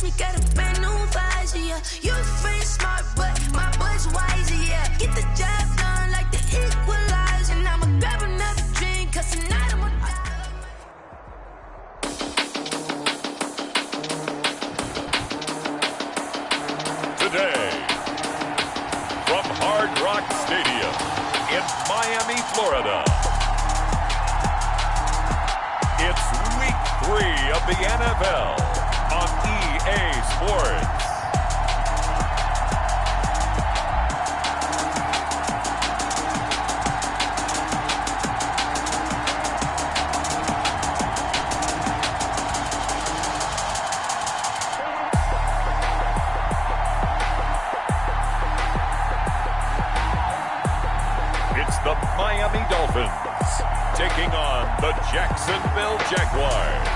me, got a brand new visor, yeah. You friend smart, but my boy's wiser, yeah. Get the job done like the equalizer. And I'ma grab another drink, cause tonight I'm a Today, from Hard Rock Stadium in Miami, Florida, it's Week 3 of the NFL on EA Sports. The Miami Dolphins taking on the Jacksonville Jaguars.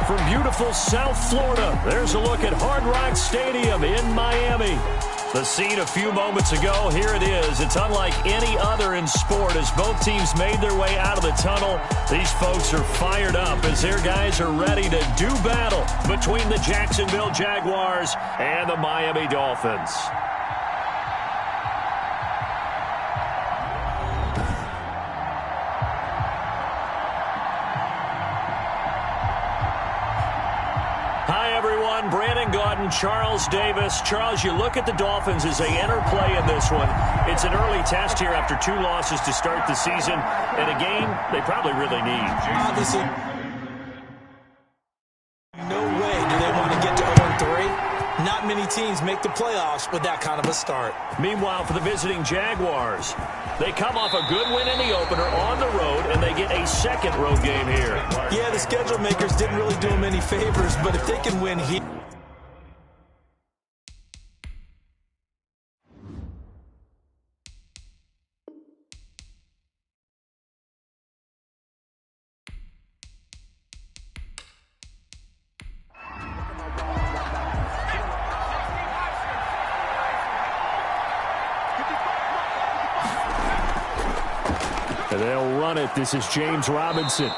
From beautiful South Florida, there's a look at Hard Rock Stadium in Miami. The scene a few moments ago, here it is. It's unlike any other in sport as both teams made their way out of the tunnel. These folks are fired up as their guys are ready to do battle between the Jacksonville Jaguars and the Miami Dolphins. Hi, everyone. Brandon Gaudin, Charles Davis. Charles, you look at the Dolphins as they enter play in this one. It's an early test here after 2 losses to start the season, and a game they probably really need. Obviously, no way do they want to get to 0-3. Not many teams make the playoffs with that kind of a start. Meanwhile, for the visiting Jaguars, they come off a good win in the opener on the road, and they get a second road game here. Yeah, the schedule makers didn't really do them any favors, but if they can win here. And they'll run it. This is James Robinson.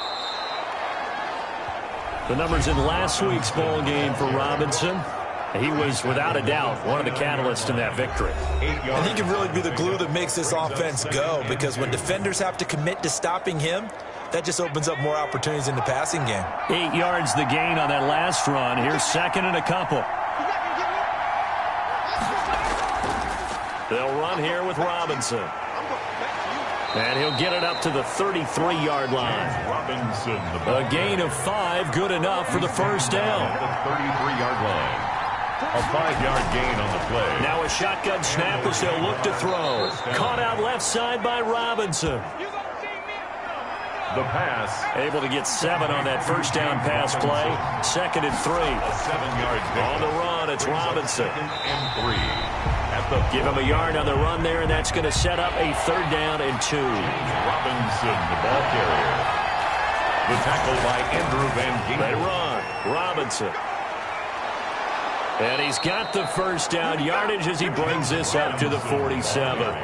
The numbers in last week's ball game for Robinson. He was, without a doubt, one of the catalysts in that victory. And he can really be the glue that makes this offense go, because when defenders have to commit to stopping him, that just opens up more opportunities in the passing game. 8 yards the gain on that last run. Here's second and a couple. They'll run here with Robinson. And he'll get it up to the 33-yard line. Robinson, A gain of 5, good enough for the first down. the 33-yard line. A 5-yard gain on the play. Now a shotgun snap as they'll look to throw. Caught out left side by Robinson. The pass. Able to get 7 on that first down pass play. Second and 3. A 7-yard gain. On the run, it's Robinson. Second and 3. Give him a yard on the run there, and that's going to set up a third down and 2. Robinson, the ball carrier. The tackle by Andrew Van Ginkel. They run. Robinson. And he's got the first down yardage as he brings this up to the 47.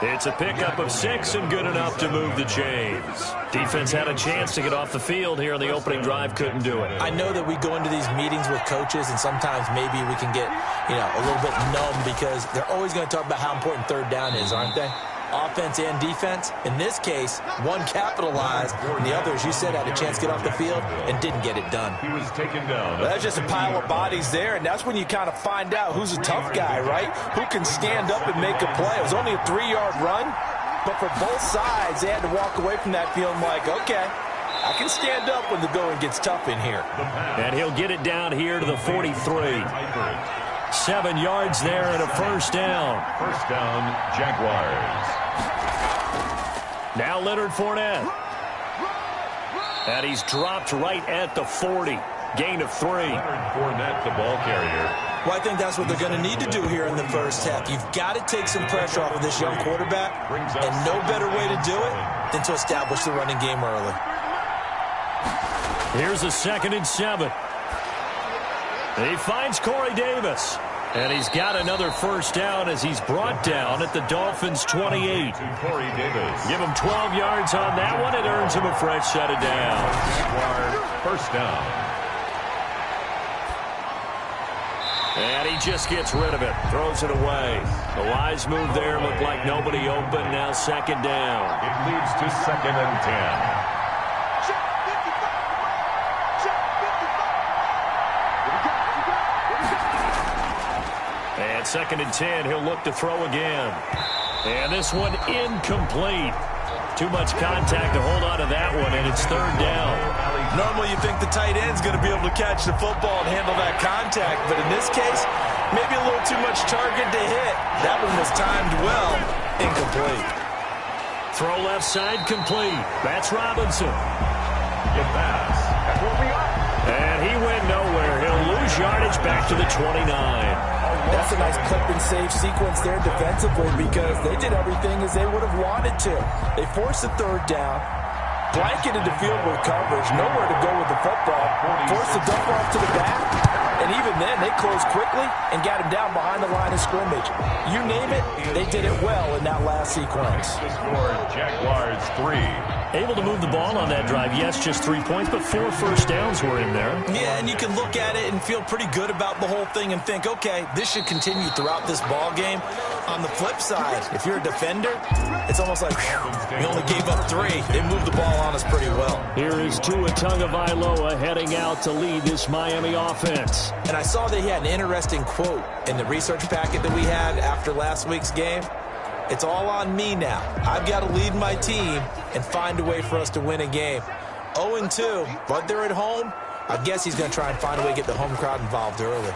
It's a pickup of 6 and good enough to move the chains. Defense had a chance to get off the field here on the opening drive, couldn't do it. I know that we go into these meetings with coaches, and sometimes maybe we can get, a little bit numb because they're always going to talk about how important third down is, aren't they? Offense and defense. In this case, one capitalized, and the other, as you said, had a chance to get off the field and didn't get it done. He was taken down. Well, that's just a pile of bodies there, and that's when you kind of find out who's a tough guy, right? Who can stand up and make a play. It was only a 3-yard run, but for both sides, they had to walk away from that feeling like, okay, I can stand up when the going gets tough in here. And he'll get it down here to the 43. 7 yards there and a first down. First down, Jaguars. Now Leonard Fournette. And he's dropped right at the 40. Gain of 3. Leonard Fournette, the ball carrier. Well, I think that's what they're going to need to do here in the first half. You've got to take some pressure off of this young quarterback, and no better way to do it than to establish the running game early. Here's a 2nd and 7. He finds Corey Davis. And he's got another first down as he's brought down at the Dolphins' 28. Corey Davis. Give him 12 yards on that one. It earns him a fresh set of downs. first down. And he just gets rid of it. Throws it away. The wise move there. Looked like nobody open. Now second down. It leads to 2nd and 10. And 2nd and 10. He'll look to throw again. And this one incomplete. Too much contact to hold on to that one, and it's 3rd down. Normally you think the tight end's going to be able to catch the football and handle that contact, but in this case, maybe a little too much target to hit. That one was timed well. Incomplete. Throw left side complete. That's Robinson. Get pass. That will be up. And he went nowhere. He'll lose yardage back to the 29. That's a nice clip and save sequence there defensively because they did everything as they would have wanted to. They forced the 3rd down, blanketed the field with coverage, nowhere to go with the football, forced the dump off to the back, and even then they closed quickly and got him down behind the line of scrimmage. You name it, they did it well in that last sequence. The score, Jaguars 3. Able to move the ball on that drive. Yes, just 3 points, but 4 first downs were in there. Yeah, and you can look at it and feel pretty good about the whole thing and think, okay, this should continue throughout this ball game. On the flip side, if you're a defender, it's almost like, we only gave up 3. They moved the ball on us pretty well. Here is Tua Tagovailoa heading out to lead this Miami offense. And I saw that he had an interesting quote in the research packet that we had after last week's game. It's all on me now. I've got to lead my team and find a way for us to win a game. 0-2, but they're at home. I guess he's going to try and find a way to get the home crowd involved early.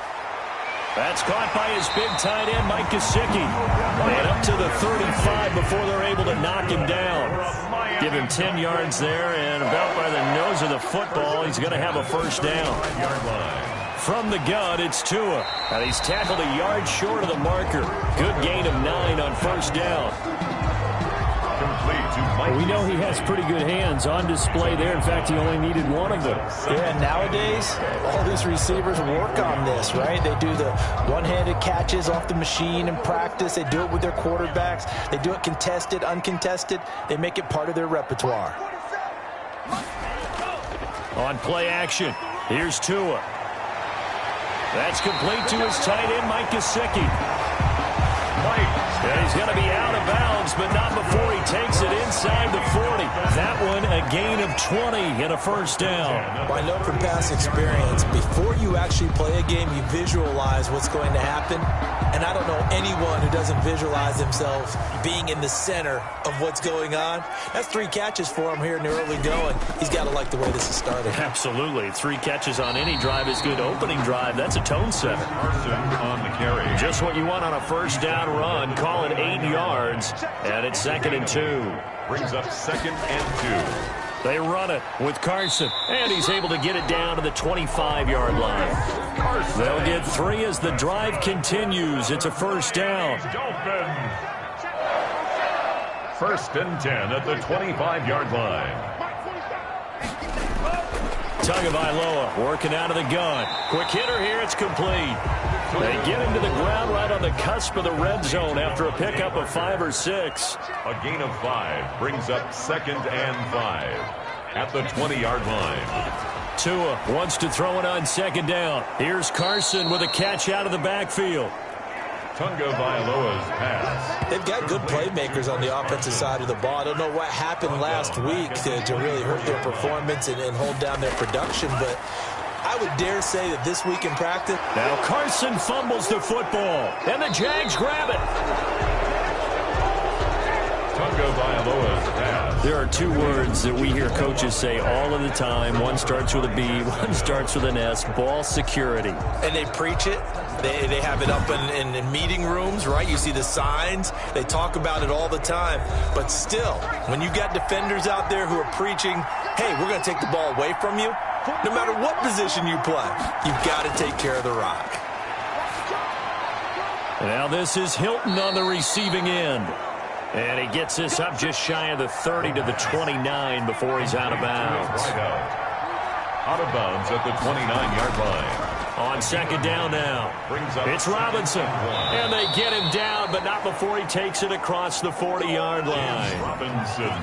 That's caught by his big tight end, Mike Gesicki. And up to the 35 before they're able to knock him down. Give him 10 yards there, and about by the nose of the football, he's going to have a first down. From the gun, it's Tua. And he's tackled a yard short of the marker. Good gain of 9 on first down. We know he has pretty good hands on display there. In fact, he only needed one of them. Yeah, nowadays, all these receivers work on this, right? They do the one-handed catches off the machine in practice. They do it with their quarterbacks. They do it contested, uncontested. They make it part of their repertoire. On play action, here's Tua. That's complete to his tight end, Mike Gesicki. And he's going to be out of bounds, but not before he takes it inside the 40. That one a gain of 20 and a first down. Well, I know from past experience, before you actually play a game, you visualize what's going to happen. And I don't know anyone who doesn't visualize themselves being in the center of what's going on. That's 3 catches for him here in the early going. He's got to like the way this is started. Absolutely. 3 catches on any drive is good. Opening drive, that's a tone setter. Carson on the carry. Just what you want on a first down run. Call it 8 yards, and it's 2nd and 2. Brings up 2nd and 2. They run it with Carson, and he's able to get it down to the 25-yard line. They'll get 3 as the drive continues. It's a first down. Dolphins. 1st and 10 at the 25-yard line. Tagovailoa working out of the gun. Quick hitter here. It's complete. They get him to the ground right on the cusp of the red zone after a pickup of 5 or 6. A gain of 5 brings up 2nd and 5 at the 20-yard line. Tua wants to throw it on 2nd down. Here's Carson with a catch out of the backfield. Tagovailoa's pass. They've got good playmakers on the offensive side of the ball. I don't know what happened last week to really hurt their performance and hold down their production, but I would dare say that this week in practice. Now Carson fumbles the football, and the Jags grab it. Tagovailoa's pass. There are 2 words that we hear coaches say all of the time. One starts with a B, one starts with an S, ball security. And they preach it. They have it up in meeting rooms, right? You see the signs. They talk about it all the time. But still, when you got defenders out there who are preaching, hey, we're going to take the ball away from you, no matter what position you play, you've got to take care of the rock. Now this is Hilton on the receiving end. And he gets this up just shy of the 30 to the 29 before he's out of bounds. Right out of bounds at the 29-yard line. On second down now, it's Robinson. And they get him down, but not before he takes it across the 40-yard line.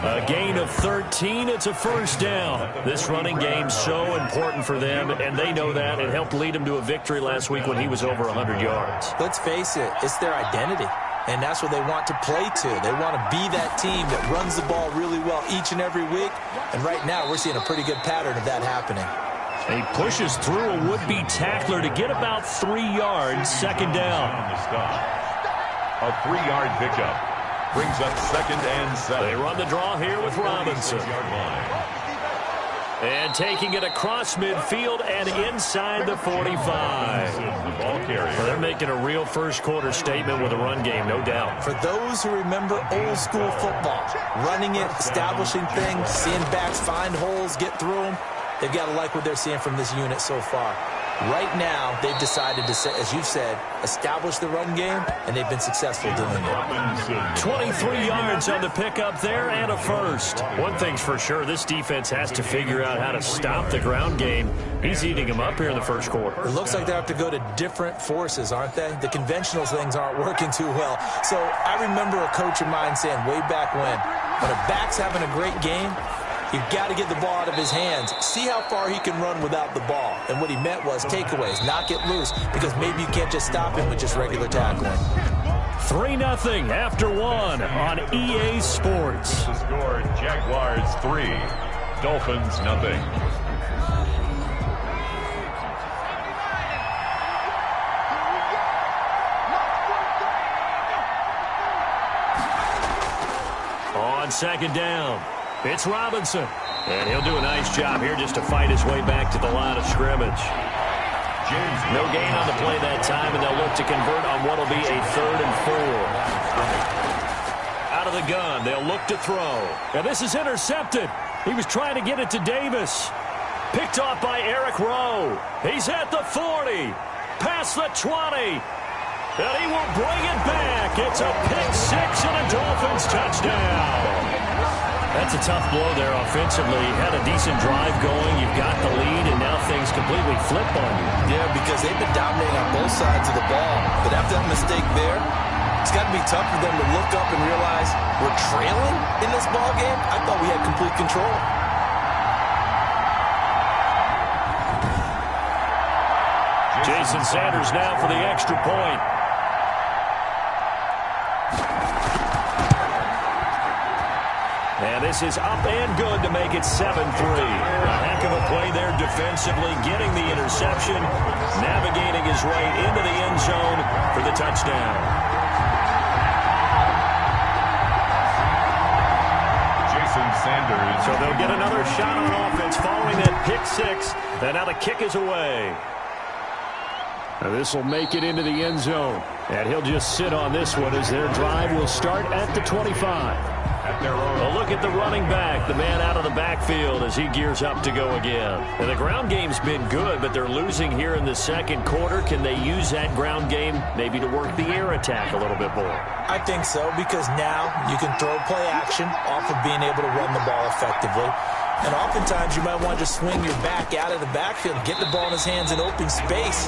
A gain of 13. It's a first down. This running game so important for them, and they know that. It helped lead them to a victory last week when he was over 100 yards. Let's face it, it's their identity. And that's what they want to play to. They want to be that team that runs the ball really well each and every week. And right now, we're seeing a pretty good pattern of that happening. He pushes through a would-be tackler to get about 3 yards. Second down. A 3-yard pickup brings up 2nd and 7. They run the draw here with Robinson. And taking it across midfield and inside the 45. Well, they're making a real first-quarter statement with a run game, no doubt. For those who remember old-school football, running it, establishing things, seeing backs find holes, get through them, they've got to like what they're seeing from this unit so far. Right now, they've decided to, as you said, establish the run game, and they've been successful doing it. 23 yards on the pickup there and a first. One thing's for sure, this defense has to figure out how to stop the ground game. He's eating them up here in the first quarter. It looks like they have to go to different forces, aren't they? The conventional things aren't working too well. So I remember a coach of mine saying way back when a back's having a great game, you've got to get the ball out of his hands. See how far he can run without the ball. And what he meant was takeaways, knock it loose, because maybe you can't just stop him with just regular tackling. 3-0 after 1 on EA Sports. The score, Jaguars 3, Dolphins 0. On second down, it's Robinson. And he'll do a nice job here just to fight his way back to the line of scrimmage. No gain on the play that time, and they'll look to convert on what will be a 3rd and 4. Out of the gun, they'll look to throw. And this is intercepted. He was trying to get it to Davis. Picked off by Eric Rowe. He's at the 40. Past the 20. And he will bring it back. It's a pick-6 and a Dolphins touchdown. That's a tough blow there offensively. Had a decent drive going. You've got the lead, and now things completely flip on you. Yeah, because they've been dominating on both sides of the ball. But after that mistake there, it's got to be tough for them to look up and realize we're trailing in this ball game. I thought we had complete control. Jason Sanders now for the extra point. And this is up and good to make it 7-3. A heck of a play there defensively, getting the interception, navigating his way into the end zone for the touchdown. Jason Sanders. So they'll get another shot on offense following that pick-6, and now the kick is away. Now this will make it into the end zone, and he'll just sit on this one as their drive will start at the 25. A look at the running back, the man out of the backfield as he gears up to go again. And the ground game's been good, but they're losing here in the second quarter. Can they use that ground game maybe to work the air attack a little bit more? I think so, because now you can throw play action off of being able to run the ball effectively. And oftentimes you might want to just swing your back out of the backfield, get the ball in his hands in open space,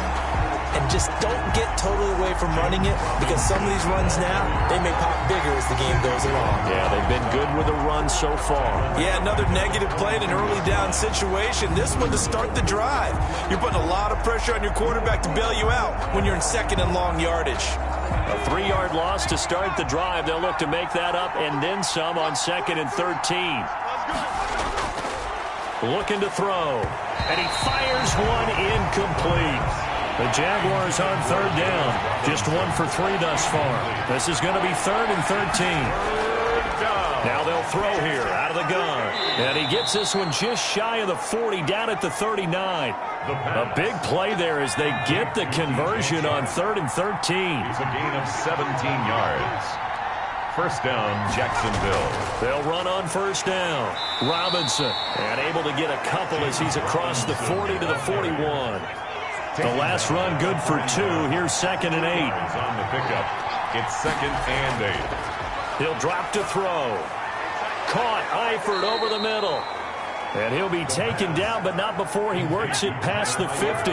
and just don't get totally away from running it, because some of these runs now, they may pop bigger as the game goes along. Yeah, they've been good with the run so far. Yeah, another negative play in an early down situation. This one to start the drive. You're putting a lot of pressure on your quarterback to bail you out when you're in 2nd and long yardage. A 3-yard loss to start the drive. They'll look to make that up and then some on 2nd and 13. Looking to throw. And he fires one incomplete. The Jaguars on 3rd down. Just 1 for 3 thus far. This is going to be 3rd and 13. Now they'll throw here out of the gun. And he gets this one just shy of the 40, down at the 39. A big play there as they get the conversion on 3rd and 13. It's a gain of 17 yards. First down, Jacksonville. They'll run on first down. Robinson, and able to get a couple as he's across the 40 to the 41. The last run good for 2. Here's 2nd and 8. He's on the pickup. It's 2nd and 8. He'll drop to throw. Caught Eifert over the middle. And he'll be taken down, but not before he works it past the 50.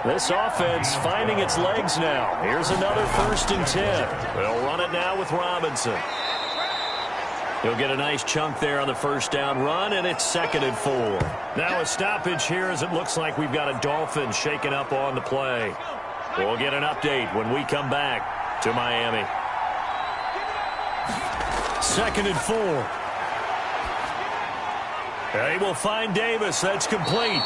This offense finding its legs now. Here's another 1st and 10. They'll run it now with Robinson. He'll get a nice chunk there on the 1st down run, and it's 2nd and 4. Now a stoppage here as it looks like we've got a Dolphin shaken up on the play. We'll get an update when we come back to Miami. 2nd and 4. They will find Davis. That's complete.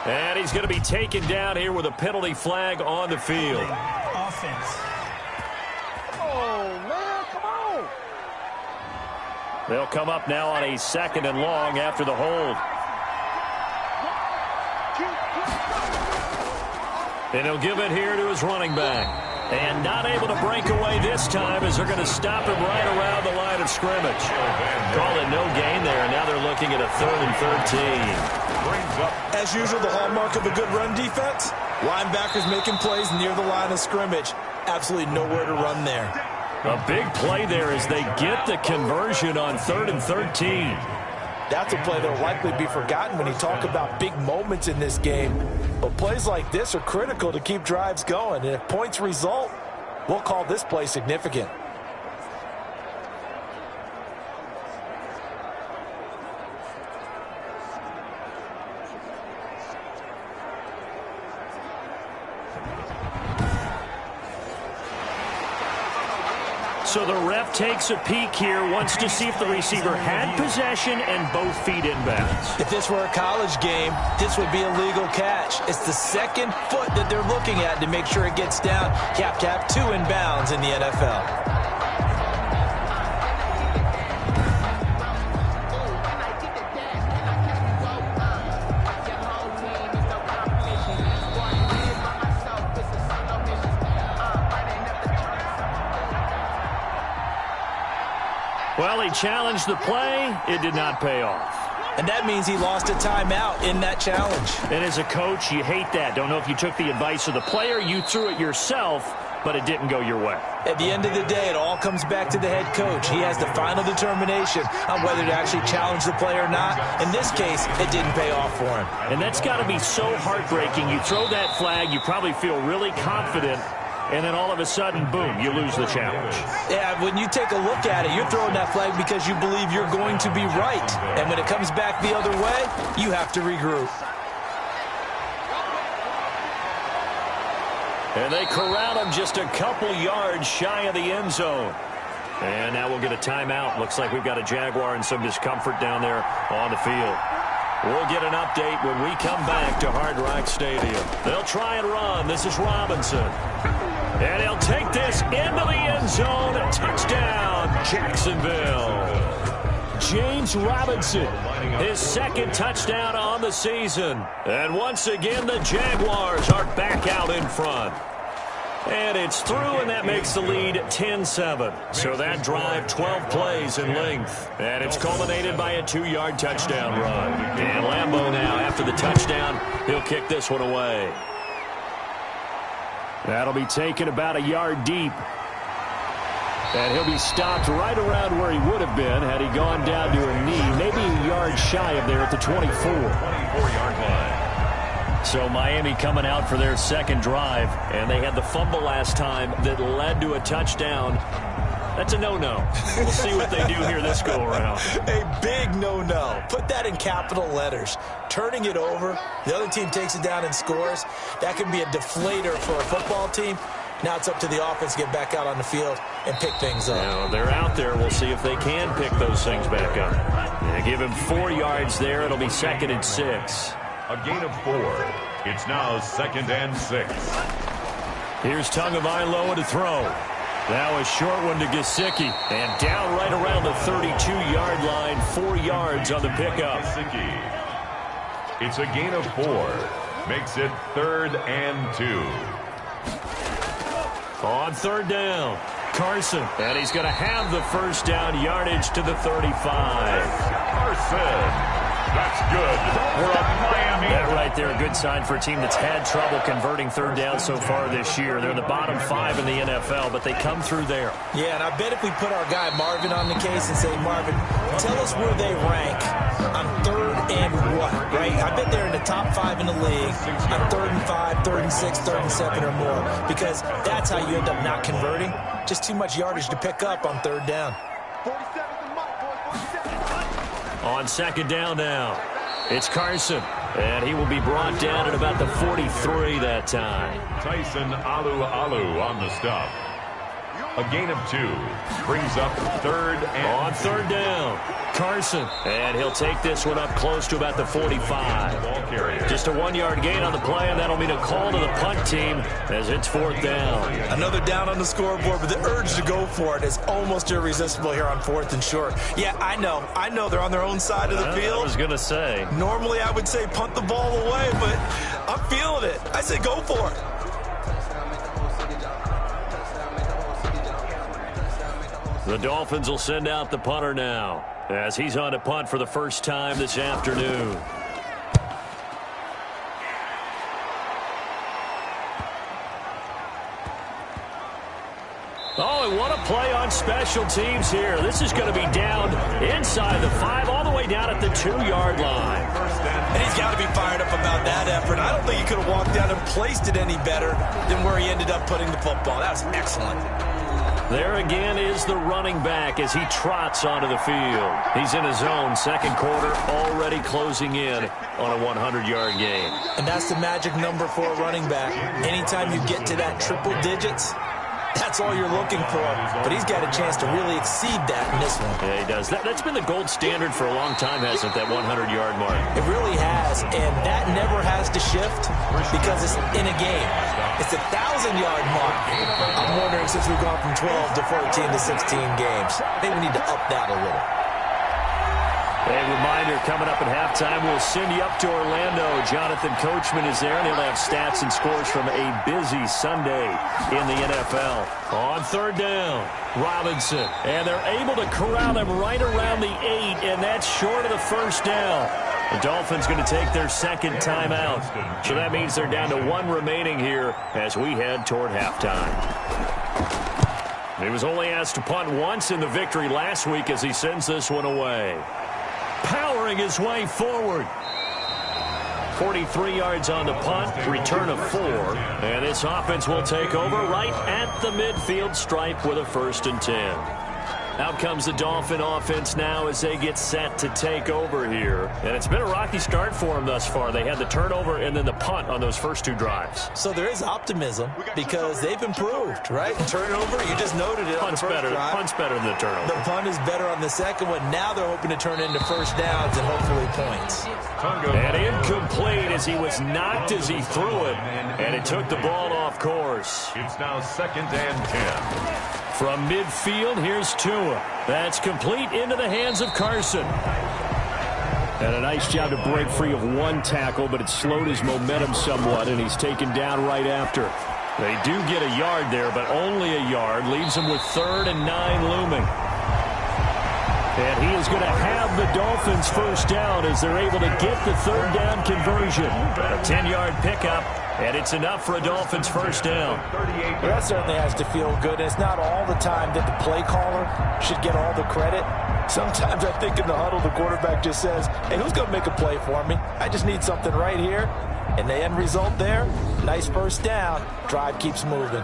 And he's going to be taken down here with a penalty flag on the field. Offense. Oh, man, come on. They'll come up now on a 2nd and long after the hold. And he'll give it here to his running back. And not able to break away this time as they're going to stop him right around the line of scrimmage. Call it no gain there, and now they're looking at a 3rd and 13. As usual, the hallmark of a good run defense, linebackers making plays near the line of scrimmage. Absolutely nowhere to run there. A big play there as they get the conversion on 3rd and 13. That's a play that will likely be forgotten when you talk about big moments in this game. But plays like this are critical to keep drives going. And if points result, we'll call this play significant. So the ref takes a peek here, wants to see if the receiver had possession and both feet inbounds. If this were a college game, this would be a legal catch. It's the 2nd foot that they're looking at to make sure it gets down. You have to have 2 inbounds in the NFL. Well, he challenged the play. It did not pay off. And that means he lost a timeout in that challenge. And as a coach, you hate that. Don't know if you took the advice of the player. You threw it yourself, but it didn't go your way. At the end of the day, it all comes back to the head coach. He has the final determination on whether to actually challenge the play or not. In this case, it didn't pay off for him. And that's got to be so heartbreaking. You throw that flag, you probably feel really confident, and then all of a sudden, boom, you lose the challenge. Yeah, when you take a look at it, you're throwing that flag because you believe you're going to be right. And when it comes back the other way, you have to regroup. And they corral him just a couple yards shy of the end zone. And now we'll get a timeout. Looks like we've got a Jaguar and some discomfort down there on the field. We'll get an update when we come back to Hard Rock Stadium. They'll try and run. This is Robinson. And he'll take this into the end zone. Touchdown, Jacksonville. James Robinson, his 2nd touchdown on the season. And once again, the Jaguars are back out in front. And it's through, and that makes the lead 10-7. So that drive, 12 plays in length. And it's culminated by a 2-yard touchdown run. And Lambeau now, after the touchdown, he'll kick this one away. That'll be taken about a yard deep. And he'll be stopped right around where he would have been had he gone down to a knee, maybe a yard shy of there at the 24-yard line. So Miami coming out for their 2nd drive, and they had the fumble last time that led to a touchdown. That's a no-no. We'll see what they do here this go-around. A big no-no. Put that in capital letters. Turning it over, the other team takes it down and scores. That can be a deflator for a football team. Now it's up to the offense to get back out on the field and pick things up. Now, they're out there. We'll see if they can pick those things back up. They give him 4 yards there. It'll be 2nd and 6. A gain of 4. It's now 2nd and 6. Here's Tagovailoa to throw. Now a short one to Gesicki. And down right around the 32-yard line. 4 yards on the pickup. It's a gain of 4. Makes it 3rd and 2. On 3rd down, Carson. And he's going to have the 1st down yardage to the 35. Carson. That's good for a Miami. That right there, a good sign for a team that's had trouble converting 3rd down so far this year. They're in the bottom 5 in the NFL, but they come through there. Yeah, and I bet if we put our guy Marvin on the case and say, Marvin, tell us where they rank on 3rd and what, right? I bet they're in the top 5 in the league on 3rd and 5, 3rd and 6, 3rd and 7 or more, because that's how you end up not converting. Just too much yardage to pick up on 3rd down. On 2nd down now, it's Carson, and he will be brought down at about the 43 that time. Tyson Alu on the stop. A gain of 2 brings up 3rd and on 3rd down, Carson, and he'll take this one up close to about the 45. ball carrier. Just a 1-yard gain on the play, and that'll mean a call to the punt team as it's 4th down. Another down on the scoreboard, but the urge to go for it is almost irresistible here on 4th and short. Yeah, I know they're on their own side of the field. I was going to say. Normally I would say punt the ball away, but I'm feeling it. I say go for it. The Dolphins will send out the punter now as he's on to punt for the first time this afternoon. Oh, and what a play on special teams here. This is going to be down inside the 5, all the way down at the 2-yard line. And he's got to be fired up about that effort. I don't think he could have walked down and placed it any better than where he ended up putting the football. That was excellent. There again is the running back as he trots onto the field. He's in his own 2nd quarter, already closing in on a 100-yard gain. And that's the magic number for a running back. Anytime you get to that triple digits, that's all you're looking for. But he's got a chance to really exceed that in this one. Yeah, he does. That's been the gold standard for a long time, hasn't it, that 100-yard mark? It really has, and that never has to shift because it's in a game. It's a 1,000-yard mark. I'm wondering, since we've gone from 12 to 14 to 16 games, maybe we need to up that a little. A reminder, coming up at halftime, we'll send you up to Orlando. Jonathan Coachman is there, and he'll have stats and scores from a busy Sunday in the NFL. On 3rd down, Robinson, and they're able to corral him right around the 8, and that's short of the 1st down. The Dolphins going to take their 2nd timeout, so that means they're down to 1 remaining here as we head toward halftime. He was only asked to punt once in the victory last week as he sends this one away. Powering his way forward. 43 yards on the punt, return of 4. And this offense will take over right at the midfield stripe with a 1st and 10. Out comes the Dolphin offense now as they get set to take over here. And it's been a rocky start for them thus far. They had the turnover and then the punt on those first 2 drives. So there is optimism because they've improved, right? Turnover, you just noted it. Punt's better than the turnover. The punt is better on the 2nd one. Now they're hoping to turn into 1st downs and hopefully points. And incomplete as he was knocked as he threw it. And it took the ball off course. It's now 2nd and 10. From midfield, here's Tua. That's complete into the hands of Carson. And a nice job to break free of 1 tackle, but it slowed his momentum somewhat, and he's taken down right after. They do get a yard there, but only a yard. Leaves him with 3rd and 9 looming. And he is going to have the Dolphins 1st down as they're able to get the 3rd down conversion. A 10-yard pickup. And it's enough for a Dolphins 1st down. Well, that certainly has to feel good. And it's not all the time that the play caller should get all the credit. Sometimes I think in the huddle, the quarterback just says, hey, who's going to make a play for me? I just need something right here. And the end result there, nice 1st down. Drive keeps moving.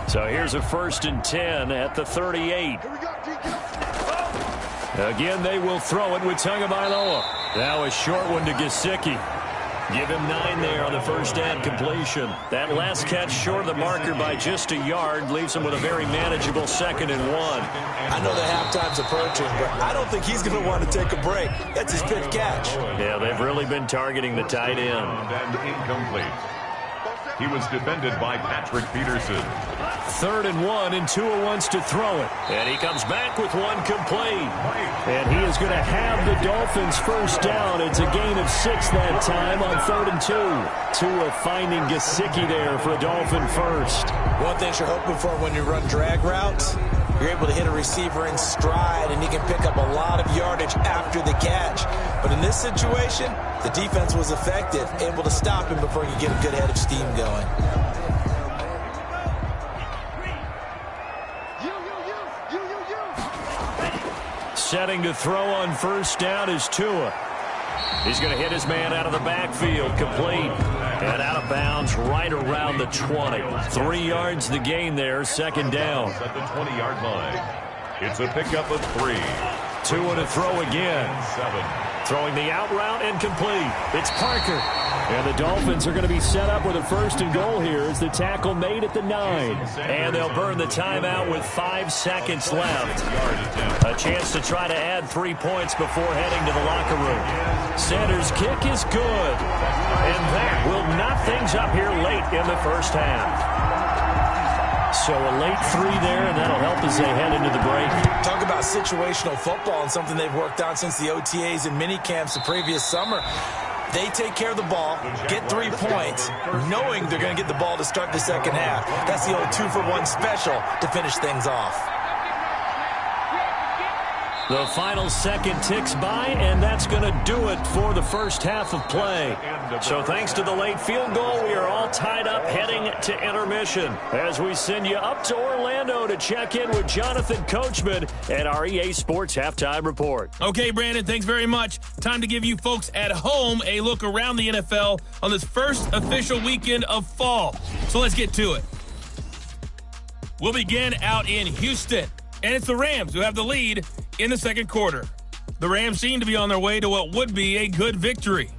So here's a 1st and 10 at the 38. Again, they will throw it with Tagovailoa. Now a short one to Gesicki. Give him 9 there on the 1st down completion. That last catch short of the marker by just a yard leaves him with a very manageable 2nd and 1. I know the halftime's approaching, but I don't think he's going to want to take a break. That's his 5th catch. Yeah, they've really been targeting the tight end. And incomplete. He was defended by Patrick Peterson. 3rd and 1, and Tua wants to throw it. And he comes back with one complete. And he is going to have the Dolphins first down. It's a gain of 6 that time on 3rd and 2. Tua finding Gesicki there for a Dolphin first. One thing you're hoping for when you run drag routes, you're able to hit a receiver in stride, and he can pick up a lot of yardage after the catch. But in this situation, the defense was effective, able to stop him before he could get a good head of steam going. Setting to throw on first down is Tua. He's going to hit his man out of the backfield, complete. And out of bounds right around the 20. 3 yards the gain there, second down. At the 20-yard line. It's a pickup of 3. Tua to throw again. 7. Throwing the out route and complete. It's Parker. And the Dolphins are going to be set up with a 1st and goal here as the tackle made at the 9. And they'll burn the timeout with 5 seconds left. A chance to try to add 3 points before heading to the locker room. Sanders' kick is good. And that will knot things up here late in the first half. So a late 3 there, and that'll help as they head into the break. Talk about situational football and something they've worked on since the OTAs and mini camps the previous summer. They take care of the ball, get 3 points, knowing they're going to get the ball to start the second half. That's the old 2-for-1 special to finish things off. The final second ticks by, and that's going to do it for the first half of play. So thanks to the late field goal, we are all tied up heading to intermission as we send you up to Orlando to check in with Jonathan Coachman and our EA Sports Halftime Report. Okay, Brandon, thanks very much. Time to give you folks at home a look around the NFL on this first official weekend of fall. So let's get to it. We'll begin out in Houston, and it's the Rams who have the lead in the second quarter. The Rams seem to be on their way to what would be a good victory.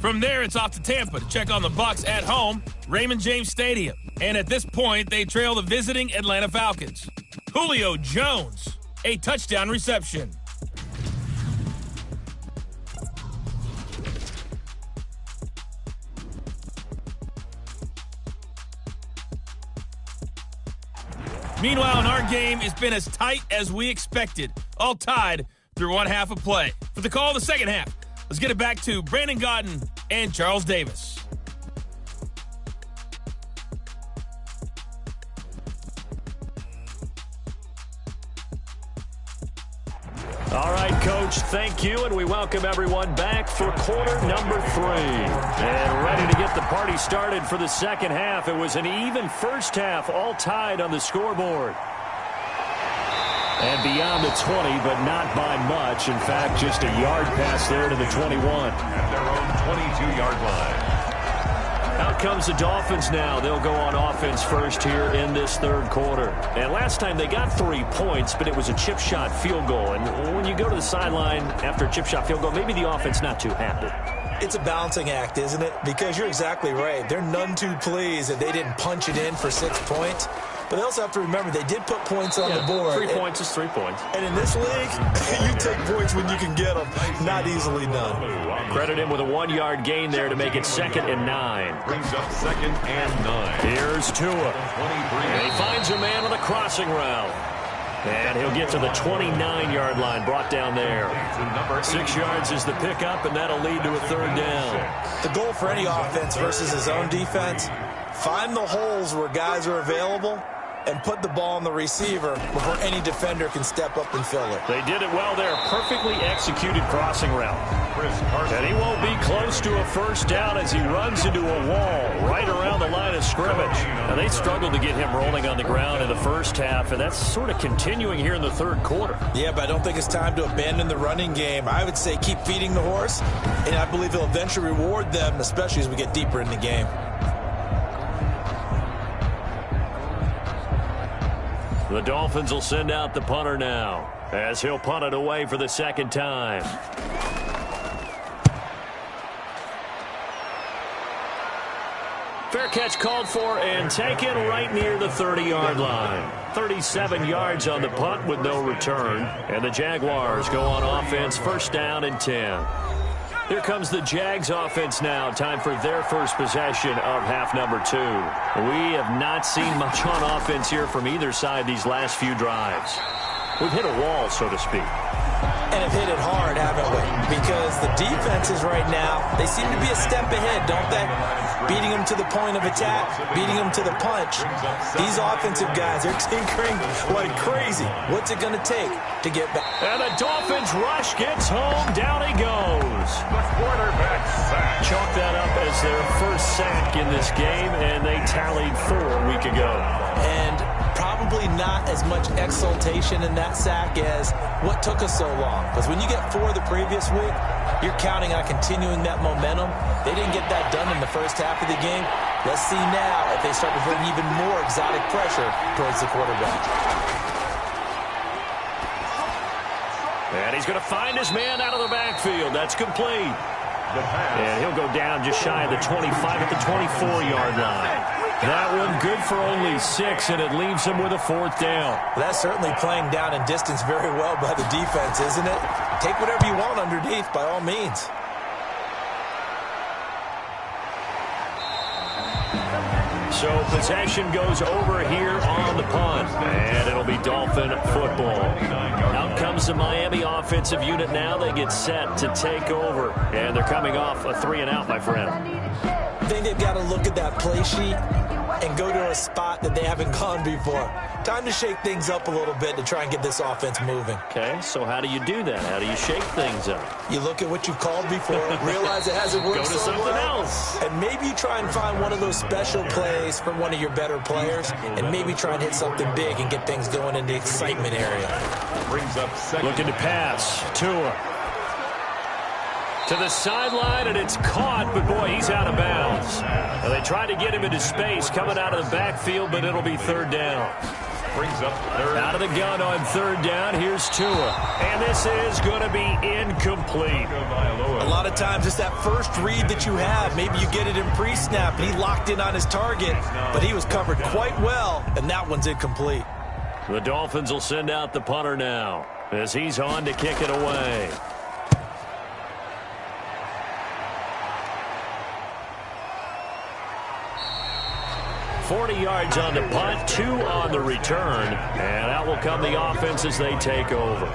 From there, it's off to Tampa to check on the Bucs at home, Raymond James Stadium. And at this point, they trail the visiting Atlanta Falcons. Julio Jones, a touchdown reception. Meanwhile, in our game, it's been as tight as we expected, all tied through one half of play. For the call of the second half, let's get it back to Brandon Gaudin and Charles Davis. All right, Coach, thank you, and we welcome everyone back for quarter number 3. And ready to get the party started for the second half. It was an even first half, all tied on the scoreboard. And beyond the 20, but not by much. In fact, just a yard pass there to the 21. At their own 22-yard line. Out comes the Dolphins now. They'll go on offense first here in this third quarter. And last time they got 3 points, but it was a chip shot field goal. And when you go to the sideline after a chip shot field goal, maybe the offense not too happy. It's a balancing act, isn't it? Because you're exactly right. They're none too pleased that they didn't punch it in for 6 points. But they also have to remember they did put points on the board. 3 points is 3 points. And in this league, you take points when you can get them. Not easily done. Credit him with a 1-yard gain there to make it 2nd and 9. Brings up 2nd and 9. Here's Tua. And he finds a man with a crossing route. And he'll get to the 29-yard line, brought down there. 6 yards is the pickup, and that'll lead to a 3rd down. The goal for any offense versus his own defense, find the holes where guys are available and put the ball on the receiver before any defender can step up and fill it. They did it well there. Perfectly executed crossing route. And he won't be close to a 1st down as he runs into a wall right around the line of scrimmage. Now, they struggled to get him rolling on the ground in the first half, and that's sort of continuing here in the third quarter. Yeah, but I don't think it's time to abandon the running game. I would say keep feeding the horse, and I believe he'll eventually reward them, especially as we get deeper in the game. The Dolphins will send out the punter now as he'll punt it away for the 2nd time. Fair catch called for and taken right near the 30-yard line. 37 yards on the punt with no return. And the Jaguars go on offense, 1st down and 10. Here comes the Jags offense now. Time for their first possession of half number 2. We have not seen much on offense here from either side these last few drives. We've hit a wall, so to speak. And have hit it hard, haven't we? Because the defenses right now, they seem to be a step ahead, don't they? Beating them to the point of attack, beating them to the punch. These offensive guys, they're tinkering like crazy. What's it going to take to get back? And the Dolphins rush gets home. Down he goes. The quarterback sack. Chalk that up as their first sack in this game, and they tallied 4 a week ago. And probably not as much exultation in that sack as what took us so long. Because when you get 4 the previous week, you're counting on continuing that momentum. They didn't get that done in the first half of the game. Let's see now if they start to bring even more exotic pressure towards the quarterback. And he's going to find his man out of the backfield. That's complete. And he'll go down just shy of the 25 at the 24-yard line. That one good for only 6, and it leaves him with a 4th down. Well, that's certainly playing down in distance very well by the defense, isn't it? Take whatever you want underneath, by all means. So possession goes over here on the punt, and it'll be Dolphin football. Out comes the Miami offensive unit now. They get set to take over, and they're coming off a 3-and-out, my friend. I think they've got to look at that play sheet and go to a spot that they haven't gone before. Time to shake things up a little bit to try and get this offense moving. Okay, so how do you do that? How do you shake things up? You look at what you've called before, realize it hasn't worked Go to so something well, else. and maybe you try and find one of those special plays from one of your better players, and maybe try and hit something big and get things going in the excitement area. Brings up second. Looking to pass. Tua. To the sideline, and it's caught, but boy, he's out of bounds. Now, they tried to get him into space coming out of the backfield, but it'll be 3rd down. Brings up 3rd. Out of the gun on 3rd down, here's Tua. And this is going to be incomplete. A lot of times it's that first read that you have. Maybe you get it in pre-snap, and he locked in on his target, but he was covered quite well, and that one's incomplete. The Dolphins will send out the punter now as he's on to kick it away. 40 yards on the punt, 2 on the return, and out will come the offense as they take over.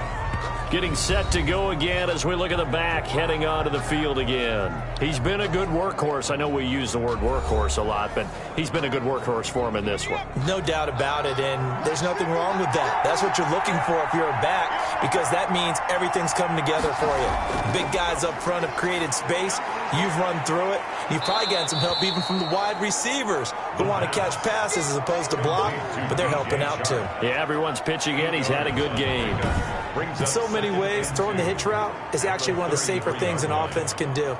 Getting set to go again as we look at the back, heading onto the field again. He's been a good workhorse. I know we use the word workhorse a lot, but he's been a good workhorse for him in this one. No doubt about it, and there's nothing wrong with that. That's what you're looking for if you're a back, because that means everything's coming together for you. Big guys up front have created space. You've run through it. You've probably gotten some help even from the wide receivers who want to catch passes as opposed to block, but they're helping out too. Yeah, everyone's pitching in. He's had a good game. In so many ways, throwing the hitch route is actually one of the safer things an offense can do.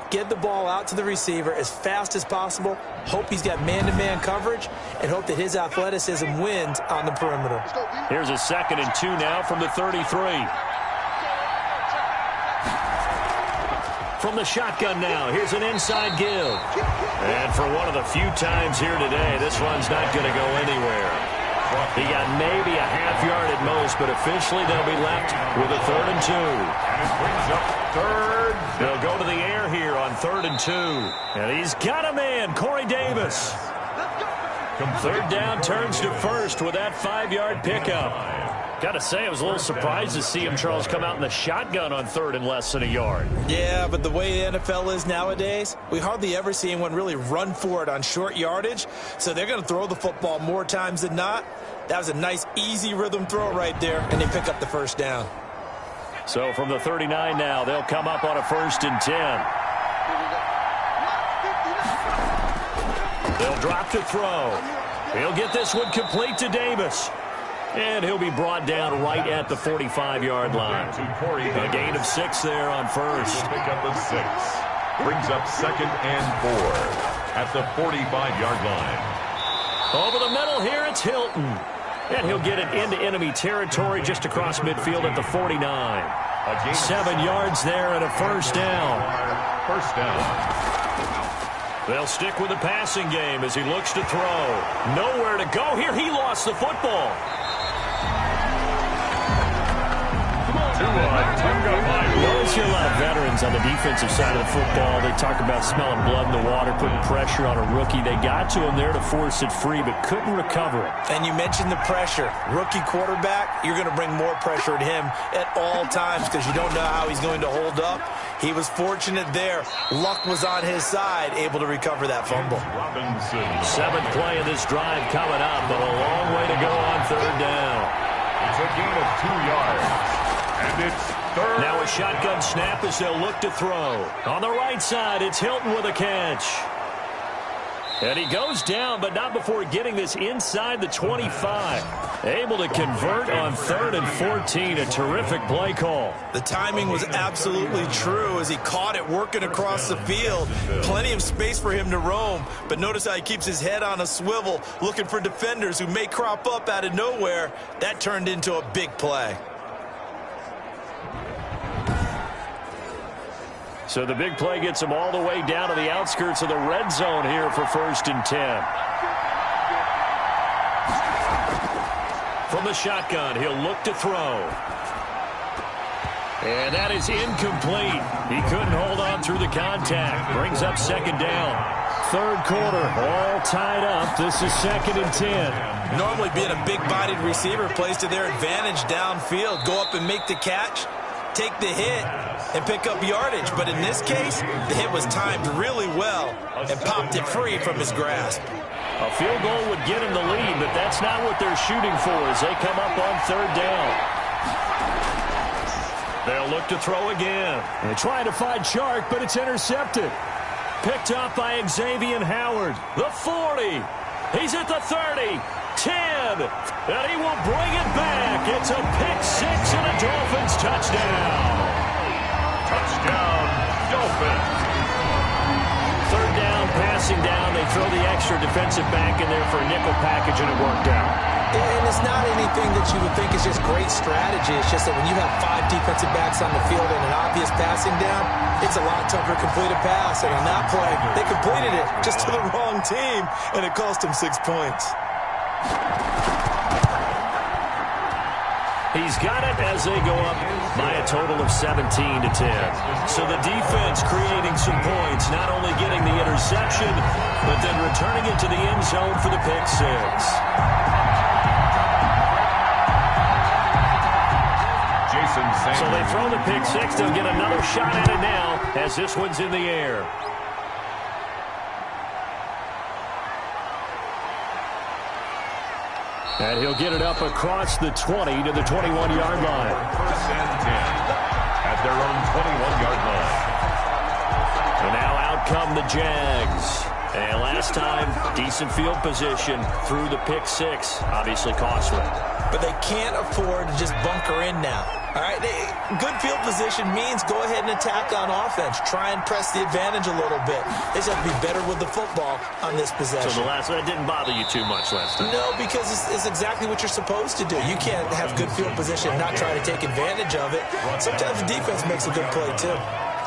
Get the ball out to the receiver as fast as possible, hope he's got man-to-man coverage, and hope that his athleticism wins on the perimeter. Here's a 2nd and 2 now from the 33. From the shotgun now, here's an inside give. And for one of the few times here today, this one's not going to go anywhere. He got maybe a half yard at most, but officially they'll be left with a 3rd and 2. And it brings up 3rd. They'll go to the air here on 3rd and 2. And he's got a man, Corey Davis. 3rd down turns to 1st with that 5-yard pickup. Got to say, I was a little surprised to see him, Charles, come out in the shotgun on 3rd and less than a yard. Yeah, but the way the NFL is nowadays, we hardly ever see anyone really run for it on short yardage. So they're going to throw the football more times than not. That was a nice, easy rhythm throw right there, and they pick up the 1st down. So from the 39 now, they'll come up on a 1st and 10. They'll drop to throw. He'll get this one complete to Davis. And he'll be brought down right at the 45-yard line. A gain of 6 there on 1st. Pick up the 6. Brings up 2nd and 4 at the 45-yard line. Over the middle here, it's Hilton. And he'll get it into enemy territory just across midfield at the 49. 7 yards there and a 1st down. 1st down. They'll stick with the passing game as he looks to throw. Nowhere to go here. He lost the football. Tua Tagovailoa. Goes see a lot of veterans on the defensive side of the football. They talk about smelling blood in the water, putting pressure on a rookie. They got to him there to force it free, but couldn't recover it. And you mentioned the pressure. Rookie quarterback, you're going to bring more pressure at him at all times because you don't know how he's going to hold up. He was fortunate there. Luck was on his side, able to recover that fumble. Seventh play of this drive coming up, but a long way to go on third down. It's a gain of 2 yards. And it's third. Now a shotgun snap as they'll look to throw. On the right side, it's Hilton with a catch. And he goes down, but not before getting this inside the 25. Able to convert on 3rd and 14. A terrific play call. The timing was absolutely true as he caught it working across the field. Plenty of space for him to roam, but notice how he keeps his head on a swivel, looking for defenders who may crop up out of nowhere. That turned into a big play. So the big play gets him all the way down to the outskirts of the red zone here for 1st and 10. From the shotgun, he'll look to throw. And that is incomplete. He couldn't hold on through the contact. Brings up 2nd down. 3rd quarter, all tied up. This is 2nd and 10. Normally being a big-bodied receiver plays to their advantage downfield. Go up and make the catch, take the hit, and pick up yardage. But in this case, the hit was timed really well and popped it free from his grasp. A field goal would get him the lead, but that's not what they're shooting for as they come up on 3rd down. They'll look to throw again. They're trying to find Shark, but it's intercepted. Picked up by Xavier Howard. The 40. He's at the 30. 10. And he will bring it back. It's a pick-6 and a Dolphins touchdown. Touchdown, Dolphins. 3rd down, passing down. They throw the extra defensive back in there for a nickel package, and it worked out. And it's not anything that you would think is just great strategy. It's just that when you have 5 defensive backs on the field and an obvious passing down, it's a lot tougher to complete a pass. And on that play, they completed it just to the wrong team, and it cost them 6 points. He's got it as they go up by a total of 17 to 10. So the defense creating some points, not only getting the interception, but then returning it to the end zone for the pick-6. So they throw the pick-6. They'll get another shot at it now as this one's in the air. And he'll get it up across the 20 to the 21-yard line. 1st and 10 at their own 21-yard line. And now out come the Jags. And last time, decent field position through the pick-6. Obviously costly. But they can't afford to just bunker in now. All right, good field position means go ahead and attack on offense. Try and press the advantage a little bit. They just have to be better with the football on this possession. So the last one didn't bother you too much last time? No, because it's exactly what you're supposed to do. You can't have good field position and not try to take advantage of it. Sometimes the defense makes a good play, too.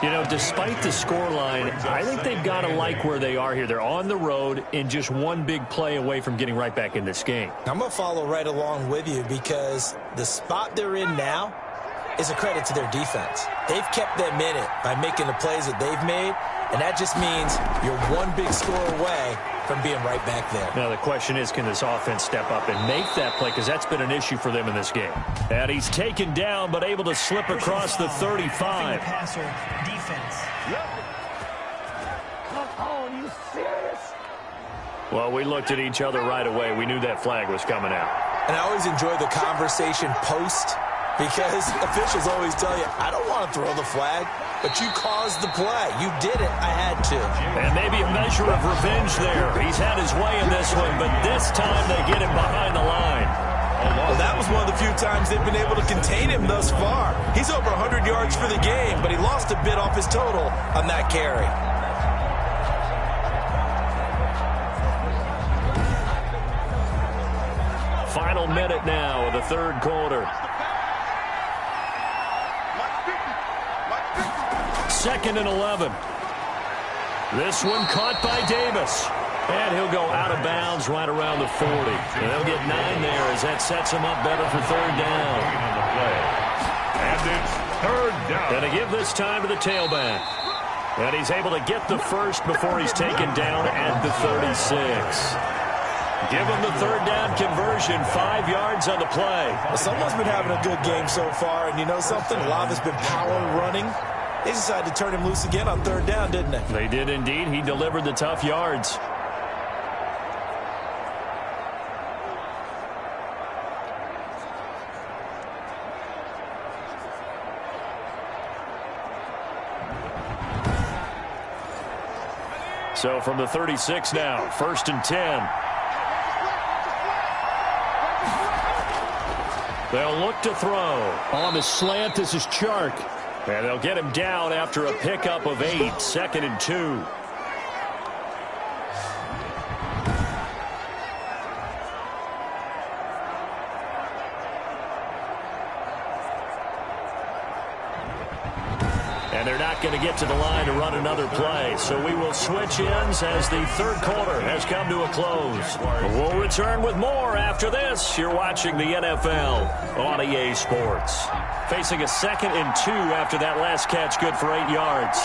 You know, despite the scoreline, I think they've got to like where they are here. They're on the road and just one big play away from getting right back in this game. I'm going to follow right along with you because the spot they're in now is a credit to their defense. They've kept them in it by making the plays that they've made, and that just means you're one big score away from being right back there. Now the question is, can this offense step up and make that play? Because that's been an issue for them in this game. And he's taken down, but able to slip across the 35. Passer defense. Come on, you serious? Well, we looked at each other right away. We knew that flag was coming out. And I always enjoy the conversation post because officials always tell you, I don't want to throw the flag, but you caused the play. You did it. I had to. And maybe a measure of revenge there. He's had his way in this one, but this time they get him behind the line. Well, that was one of the few times they've been able to contain him thus far. He's over 100 yards for the game, but he lost a bit off his total on that carry. Final minute now of the 3rd quarter. 2nd and 11. This one caught by Davis. And he'll go out of bounds right around the 40. And they'll get 9 there as that sets him up better for 3rd down. And it's Third down. And to give this time to the tailback. And he's able to get the first before he's taken down at the 36. Give him the third down conversion, 5 yards on the play. Well, someone's been having a good game so far, and you know something? A lot of it's been power running. They decided to turn him loose again on third down, didn't they? They did indeed. He delivered the tough yards. So from the 36 now, 1st and 10. They'll look to throw. On the slant, this is Chark. And they'll get him down after a pickup of 8, 2nd and 2. And they're not going to get to the line to run another play. So we will switch ends as the third quarter has come to a close. We'll return with more after this. You're watching the NFL on EA Sports. Facing a 2nd and 2 after that last catch, good for 8 yards.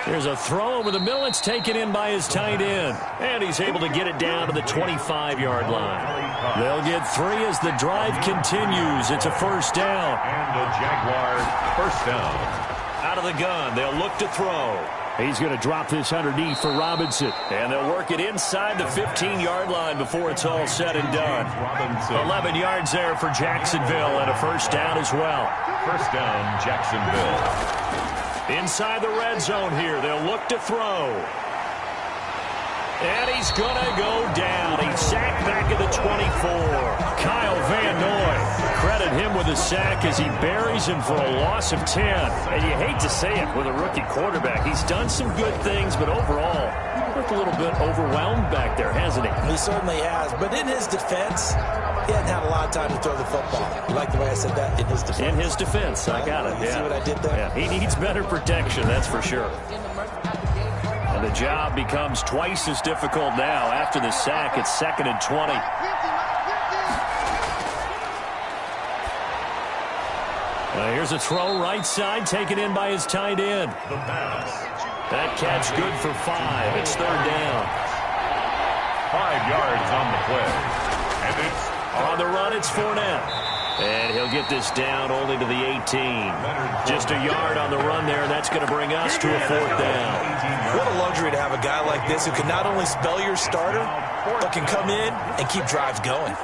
There's a throw over the middle. It's taken in by his tight end. And he's able to get it down to the 25-yard line. They'll get 3 as the drive continues. It's a first down. And the Jaguars first down. Out of the gun, they'll look to throw. He's going to drop this underneath for Robinson. And they'll work it inside the 15-yard line before it's all said and done. 11 yards there for Jacksonville and a first down as well. First down, Jacksonville. Inside the red zone here, they'll look to throw. And he's going to go down. He's sacked back at the 24. Kyle Van Noy. Credit him with a sack as he buries him for a loss of 10. And you hate to say it with a rookie quarterback. He's done some good things, but overall, he looked a little bit overwhelmed back there, hasn't he? He certainly has. But in his defense, he hadn't had a lot of time to throw the football. You like the way I said that? In his defense. In his defense. I got it. You see what I did there? Yeah, he needs better protection, that's for sure. And the job becomes twice as difficult now. After the sack, it's 2nd and 20. Here's a throw right side, taken in by his tight end. The pass. That catch good for 5. It's third down. 5 yards on the play. And it's on the run, it's Fournette. And he'll get this down only to the 18. Just a yard on the run there, and that's going to bring us to a fourth down. What a luxury to have a guy like this who can not only spell your starter, but can come in and keep drives going.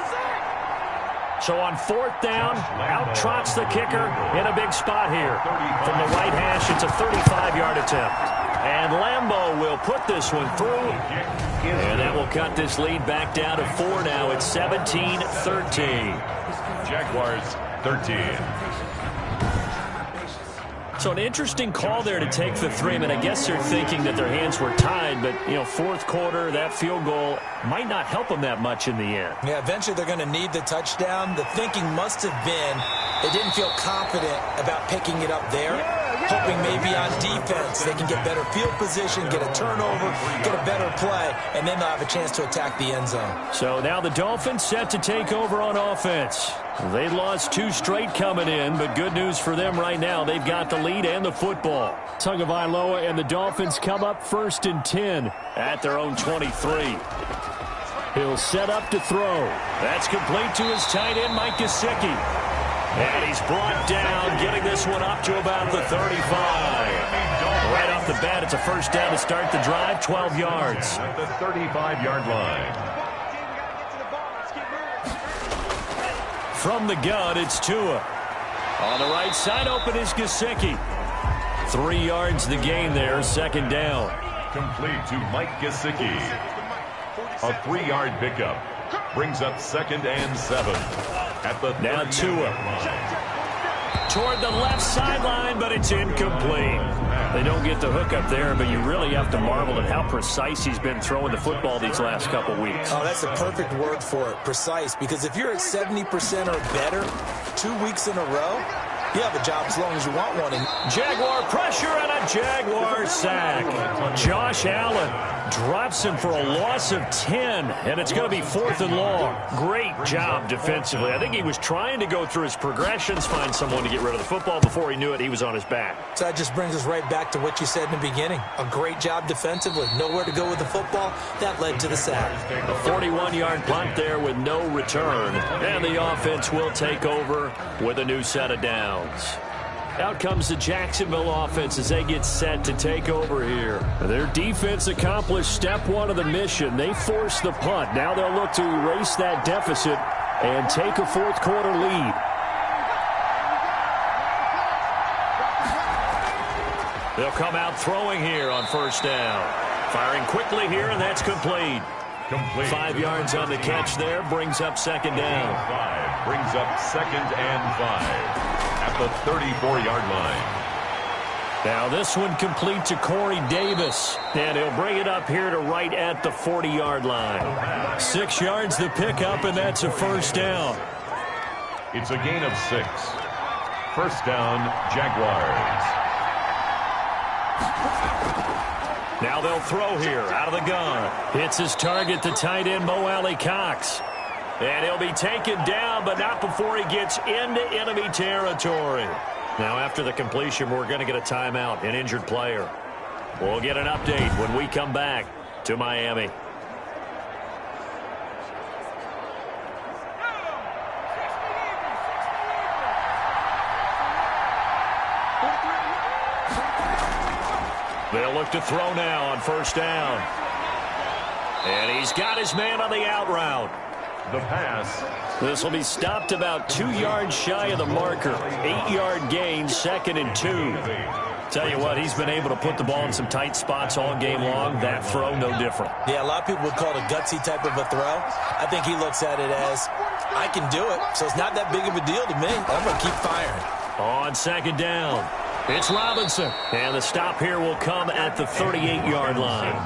So on fourth down, out trots the kicker in a big spot here. From the right hash, it's a 35-yard attempt. And Lambeau will put this one through. And that will cut this lead back down to 4 now. It's 17-13. Jaguars 13. So an interesting call there to take the 3. I mean, I guess they're thinking that their hands were tied, but, you know, fourth quarter, that field goal might not help them that much in the end. Yeah, eventually they're going to need the touchdown. The thinking must have been they didn't feel confident about picking it up there, hoping maybe on defense they can get better field position, get a turnover, get a better play, and then they'll have a chance to attack the end zone. So now the Dolphins set to take over on offense. They lost 2 straight coming in, but good news for them right now. They've got the lead and the football. Tagovailoa and the Dolphins come up 1st and 10 at their own 23. He'll set up to throw. That's complete to his tight end, Mike Gesicki. And he's brought down, getting this one up to about the 35. Right off the bat, it's a first down to start the drive, 12 yards. At the 35-yard line. From the gun, it's Tua. On the right side, open is Gesicki. 3 yards the gain there, 2nd down. Complete to Mike Gesicki. A 3-yard pickup. Brings up 2nd and 7. At the now Tua. Toward the left sideline, but it's incomplete. They don't get the hook up there, but you really have to marvel at how precise he's been throwing the football these last couple weeks. Oh, that's a perfect word for it, precise, because if you're at 70% or better 2 weeks in a row, you have a job as long as you want one. And Jaguar pressure and a Jaguar sack. Josh Allen drops him for a loss of 10, and it's going to be 4th and long. Great job defensively. I think he was trying to go through his progressions, find someone to get rid of the football. Before he knew it, he was on his back. So that just brings us right back to what you said in the beginning. A great job defensively. Nowhere to go with the football. That led to the sack. A 41-yard punt there with no return, and the offense will take over with a new set of downs. Out comes the Jacksonville offense as they get set to take over here. Their defense accomplished step one of the mission. They forced the punt. Now they'll look to erase that deficit and take a fourth-quarter lead. They'll come out throwing here on first down. Firing quickly here, and that's complete. 5 yards on the catch there, brings up second down. Brings up 2nd and 5 at the 34-yard line. Now this one complete to Corey Davis, and he'll bring it up here to right at the 40-yard line. 6 yards the pickup, and that's a first down. It's a gain of 6. First down, Jaguars. Now they'll throw here out of the gun. Hits his target, the tight end, Mo Alley Cox. And he'll be taken down, but not before he gets into enemy territory. Now after the completion, we're going to get a timeout, an injured player. We'll get an update when we come back to Miami. They'll look to throw now on first down. And he's got his man on the out route. The pass. This will be stopped about 2 yards shy of the marker. 8-yard gain, 2nd and 2. Tell you what, he's been able to put the ball in some tight spots all game long. That throw, no different. Yeah, a lot of people would call it a gutsy type of a throw. I think he looks at it as, I can do it, so it's not that big of a deal to me. I'm going to keep firing. On second down, it's Robinson. And the stop here will come at the 38-yard line.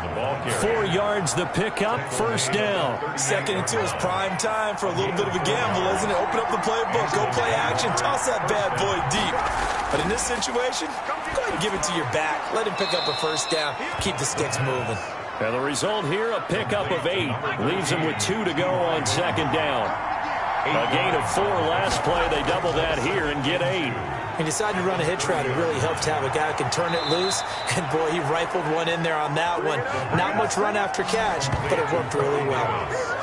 4 yards the pickup, first down. 2nd and 2 is prime time for a little bit of a gamble, isn't it? Open up the playbook, go play action, toss that bad boy deep. But in this situation, go ahead and give it to your back. Let him pick up a first down. Keep the sticks moving. And the result here, a pickup of 8. Leaves him with 2 to go on second down. A gain of 4 last play. They double that here and get 8. He decided to run a hitch route. It really helped to have a guy who can turn it loose. And, boy, he rifled one in there on that one. Not much run after catch, but it worked really well.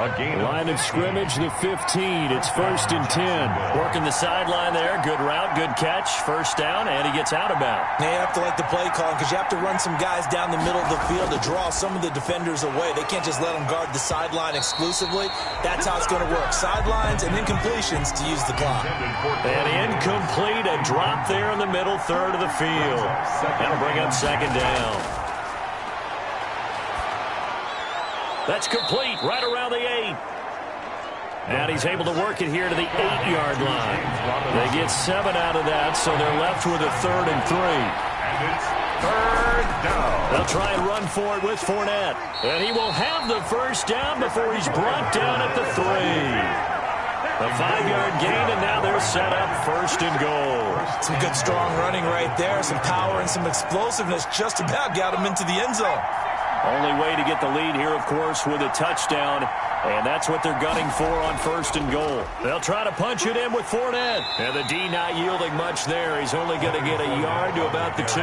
Line of scrimmage, the 15. It's 1st and 10. Working the sideline there. Good route, good catch. First down, and he gets out of bounds. Now you have to like the play call because you have to run some guys down the middle of the field to draw some of the defenders away. They can't just let them guard the sideline exclusively. That's how it's going to work. Sidelines and incompletions to use the clock. And incomplete, a drop there in the middle third of the field. That'll bring up second down. That's complete, right around the 8. And he's able to work it here to the 8-yard line. They get 7 out of that, so they're left with a 3rd and 3. And it's 3rd down. They'll try and run for it with Fournette. And he will have the first down before he's brought down at the 3. A 5-yard gain, and now they're set up 1st and goal. Some good, strong running right there. Some power and some explosiveness just about got him into the end zone. Only way to get the lead here, of course, with a touchdown. And that's what they're gunning for on 1st and goal. They'll try to punch it in with Fournette. And the D not yielding much there. He's only going to get a yard to about the 2.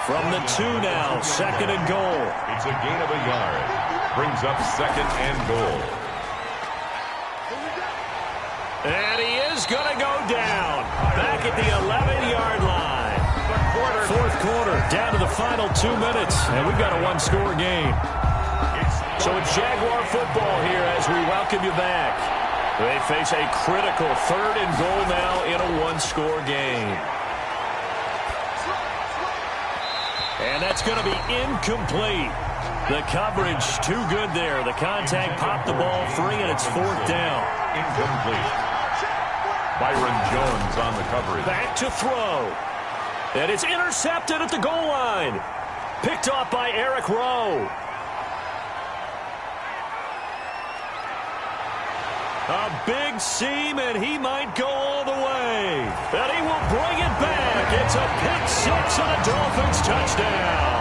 From the 2 now, 2nd and goal. It's a gain of a yard. Brings up 2nd and goal. And he is going to go down. Back at the 11-yard line. 4th quarter, down to the final 2 minutes. And we've got a one-score game. So it's Jaguar football here as we welcome you back. They face a critical 3rd and goal now in a one-score game. And that's going to be incomplete. The coverage too good there. The contact popped the ball free, and it's 4th down. Incomplete. Byron Jones on the coverage. Back to throw. And it's intercepted at the goal line. Picked off by Eric Rowe. A big seam, and he might go all the way. And he will bring it back. It's a pick 6 and a Dolphins touchdown.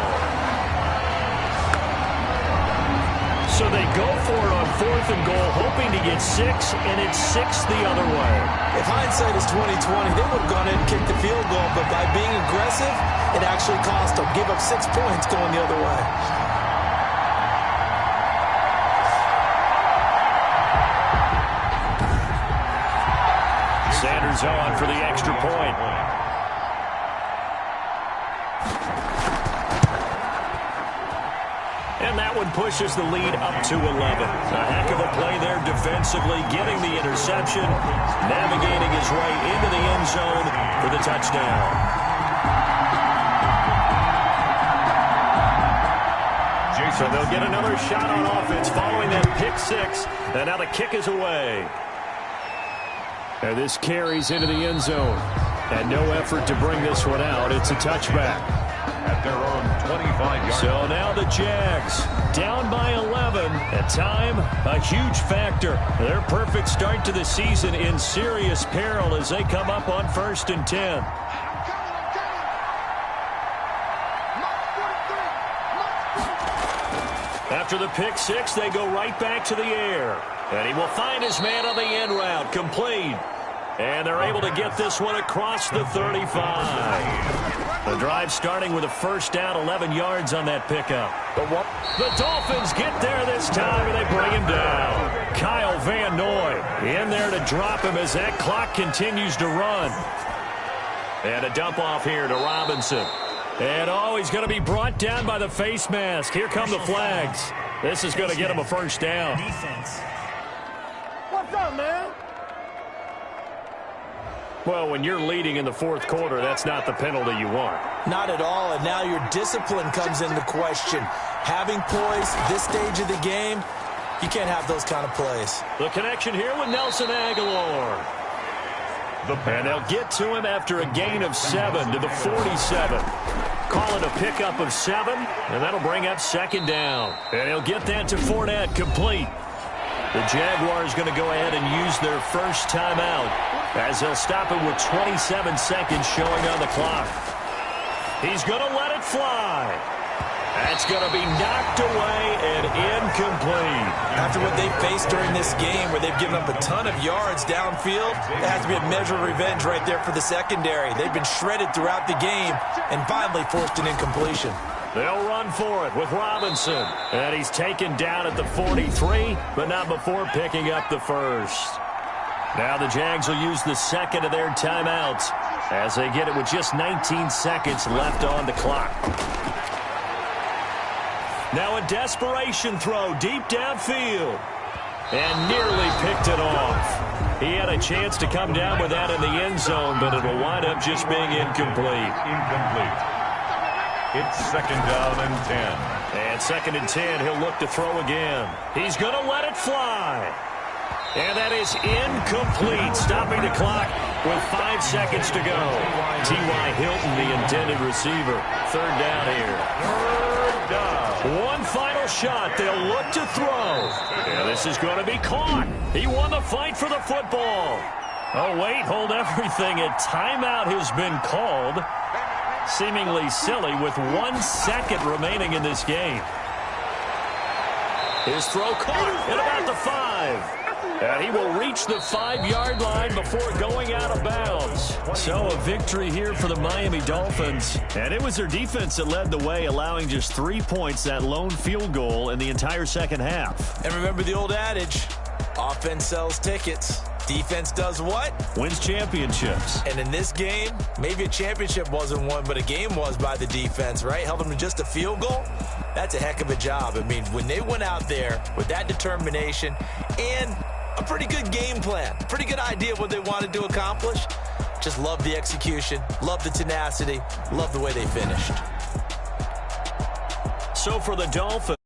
So they go for it on 4th and goal, hoping to get 6, and it's 6 the other way. If hindsight is 20/20, they would have gone in and kicked the field goal, but by being aggressive, it actually cost them. Give up 6 points going the other way. Sanders on for the extra point. And that one pushes the lead up to 11. A heck of a play there defensively, getting the interception, navigating his way into the end zone for the touchdown. So they'll get another shot on offense following that pick 6. And now the kick is away. And this carries into the end zone. And no effort to bring this one out. It's a touchback. At their own 25-yard. So now the Jags down by 11. At time, a huge factor. Their perfect start to the season in serious peril as they come up on 1st and 10. After the pick 6, they go right back to the air. And he will find his man on the end route, complete. And they're able to get this one across the 35. The drive starting with a first down, 11 yards on that pickup. The Dolphins get there this time, and they bring him down. Kyle Van Noy in there to drop him as that clock continues to run. And a dump off here to Robinson. And, he's going to be brought down by the face mask. Here come the flags. This is going to get him a first down. Defense. What's up, man? Well, when you're leading in the 4th quarter, that's not the penalty you want. Not at all, and now your discipline comes into question. Having poise this stage of the game, you can't have those kind of plays. The connection here with Nelson Aguilar. And they'll get to him after a gain of 7 to the 47. Call it a pickup of 7, and that'll bring up 2nd down. And he'll get that to Fournette, complete. The Jaguars going to go ahead and use their first timeout as they'll stop it with 27 seconds showing on the clock. He's going to let it fly. That's going to be knocked away and incomplete. After what they faced during this game where they've given up a ton of yards downfield, there has to be a measure of revenge right there for the secondary. They've been shredded throughout the game and finally forced an incompletion. They'll run for it with Robinson. And he's taken down at the 43, but not before picking up the first. Now the Jags will use the second of their timeouts as they get it with just 19 seconds left on the clock. Now a desperation throw deep downfield. And nearly picked it off. He had a chance to come down with that in the end zone, but it'll wind up just being incomplete. It's 2nd down and 10. And 2nd and 10, he'll look to throw again. He's going to let it fly. And that is incomplete, stopping the clock with 5 seconds to go. T.Y. Hilton, the intended receiver. 3rd down here. 3rd down. One final shot. They'll look to throw. And this is going to be caught. He won the fight for the football. Oh, wait, hold everything. A timeout has been called. Seemingly silly with 1 second remaining in this game. His throw caught at about the 5. And he will reach the 5-yard line before going out of bounds. So a victory here for the Miami Dolphins. And it was their defense that led the way, allowing just 3 points, that lone field goal in the entire second half. And remember the old adage, offense sells tickets. Defense does what? Wins championships. And in this game, maybe a championship wasn't won, but a game was by the defense, right? Held them to just a field goal. That's a heck of a job. I mean, when they went out there with that determination and a pretty good game plan, pretty good idea of what they wanted to accomplish, just love the execution, love the tenacity, love the way they finished. So for the Dolphins,